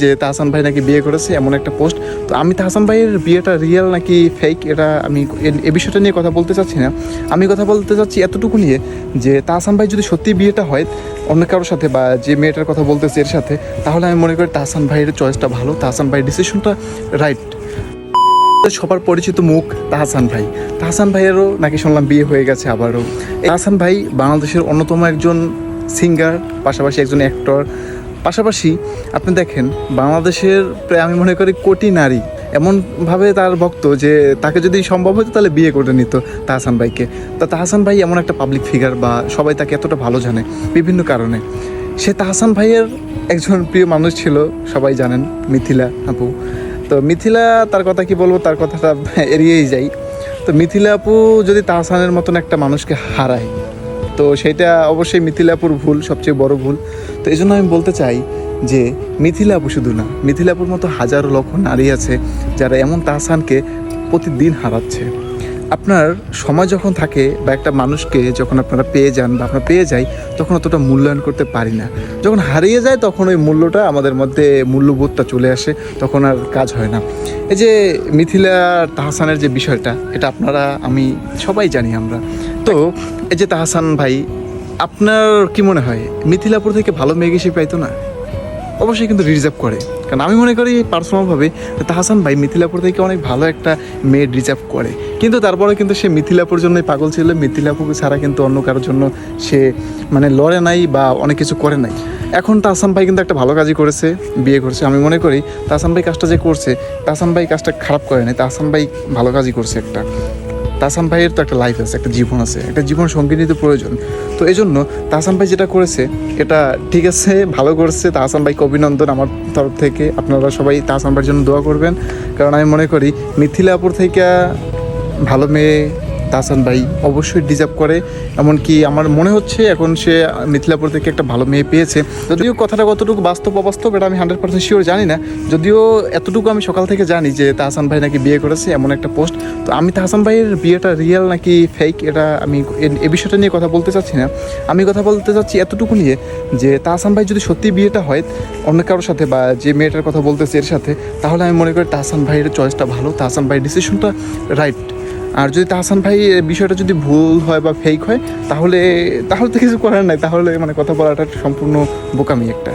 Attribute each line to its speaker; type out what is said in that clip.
Speaker 1: যে তাহসান ভাই নাকি বিয়ে করেছে এমন একটা পোস্ট। তো আমি তাহসান ভাইয়ের বিয়েটা রিয়েল নাকি ফেক এটা আমি এ বিষয়টা নিয়ে কথা বলতে চাচ্ছি না। আমি কথা বলতে চাচ্ছি এতটুকু নিয়ে যে তাহসান ভাই যদি সত্যি বিয়েটা হয় অন্য কারোর সাথে বা যে মেয়েটার কথা বলতেছে এর সাথে, তাহলে আমি মনে করি তাহসান ভাইয়ের চয়েসটা ভালো, তাহসান ভাইয়ের ডিসিশনটা রাইট। সবার পরিচিত মুখ তাহসান ভাই। তাহসান ভাইয়েরও নাকি শুনলাম বিয়ে হয়ে গেছে আবারও। তাহসান ভাই বাংলাদেশের অন্যতম একজন সিঙ্গার, পাশাপাশি একজন অ্যাক্টর। পাশাপাশি আপনি দেখেন বাংলাদেশের প্রায় আমি মনে করি কোটি নারী এমনভাবে তার ভক্ত যে তাকে যদি সম্ভব হতো তাহলে বিয়ে করে নিত তাহসান ভাইকে। তা তাহসান ভাই এমন একটা পাবলিক ফিগার বা সবাই তাকে এতটা ভালো জানে বিভিন্ন কারণে। সে তাহসান ভাইয়ের একজন প্রিয় মানুষ ছিল, সবাই জানেন, মিথিলা আপু। তো মিথিলা, তার কথা কি বলবো, তার কথাটা এড়িয়েই যাই। তো মিথিলা আপু যদি তাহসানের মতন একটা মানুষকে হারায়, তো সেটা অবশ্যই মিথিলা আপুর ভুল, সবচেয়ে বড় ভুল। তো এই জন্য আমি বলতে চাই যে মিথিলা আপু শুধু না, মিথিলা আপুর মতো হাজারো লক্ষ নারী আছে যারা এমন তাহসানকে প্রতিদিন হারাচ্ছে। আপনার সময় যখন থাকে বা একটা মানুষকে যখন আপনারা পেয়ে যান বা আমরা পেয়ে যাই, তখন অতটা মূল্যায়ন করতে পারি না। যখন হারিয়ে যায় তখন ওই মূল্যটা আমাদের মধ্যে, মূল্যবোধটা চলে আসে, তখন আর কাজ হয় না। এই যে মিথিলা তাহসানের যে বিষয়টা, এটা আপনারা আমি সবাই জানি আমরা। তো এই যে তাহসান ভাই, আপনার কি মনে হয় মিথিলাপুর থেকে ভালো মেয়ে সে পাইতো না? অবশ্যই কিন্তু রিজার্ভ করে, কারণ আমি মনে করি পার্সোনালভাবে তাহসান ভাই মিথিলাপুর থেকে অনেক ভালো একটা মেয়ে রিজার্ভ করে। কিন্তু তারপরে কিন্তু সে মিথিলাপুর জন্যই পাগল ছিল। মিথিলাপুকে ছাড়া কিন্তু অন্য কারোর জন্য সে মানে লড়ে নাই বা অনেক কিছু করে নাই। এখন তাহসান ভাই কিন্তু একটা ভালো কাজই করেছে, বিয়ে করছে। আমি মনে করি তাহসান ভাই কাজটা যে করছে, তাহসান ভাই কাজটা খারাপ করে নাই, তাহসান ভাই ভালো কাজই করছে একটা। তাহসান ভাইয়ের তো একটা লাইফ আছে, একটা জীবন আছে, একটা জীবন সঙ্গিনী তো প্রয়োজন। তো এই জন্য তাহসান ভাই যেটা করেছে এটা ঠিক আছে, ভালো করেছে। তাহসান ভাইকে অভিনন্দন আমার তরফ থেকে। আপনারা সবাই তাহসান ভাইয়ের জন্য দোয়া করবেন, কারণ আমি মনে করি মিথিলাপুর থেকে ভালো মেয়ে তাহসান ভাই অবশ্যই ডিজার্ভ করে। এমনকি আমার মনে হচ্ছে এখন সে মিথিলাপুর থেকে একটা ভালো মেয়ে পেয়েছে। যদিও কথাটা কতটুকু বাস্তব অবাস্তব এটা আমি 100% শিওর জানি না, যদিও এতটুকু আমি সকাল থেকে জানি যে তাহসান ভাই নাকি বিয়ে করেছে এমন একটা পোস্ট। তো আমি তাহসান ভাইয়ের বিয়েটা রিয়েল নাকি ফেক এটা আমি এ বিষয়টা নিয়ে কথা বলতে চাচ্ছি না। আমি কথা বলতে চাচ্ছি এতটুকু নিয়ে যে তাহসান ভাই যদি সত্যি বিয়েটা হয় অন্য কারোর সাথে বা যে মেয়েটার কথা বলতেছে এর সাথে, তাহলে আমি মনে করি তাহসান ভাইয়ের চয়েসটা ভালো, তাহসান ভাইয়ের ডিসিশনটা রাইট। আর যদি তাহসান ভাই বিষয়টা যদি ভুল হয় বা ফেক হয়, তাহলে তো কিছু করার নাই, তাহলে মানে কথা বলাটা সম্পূর্ণ বোকামি একটা।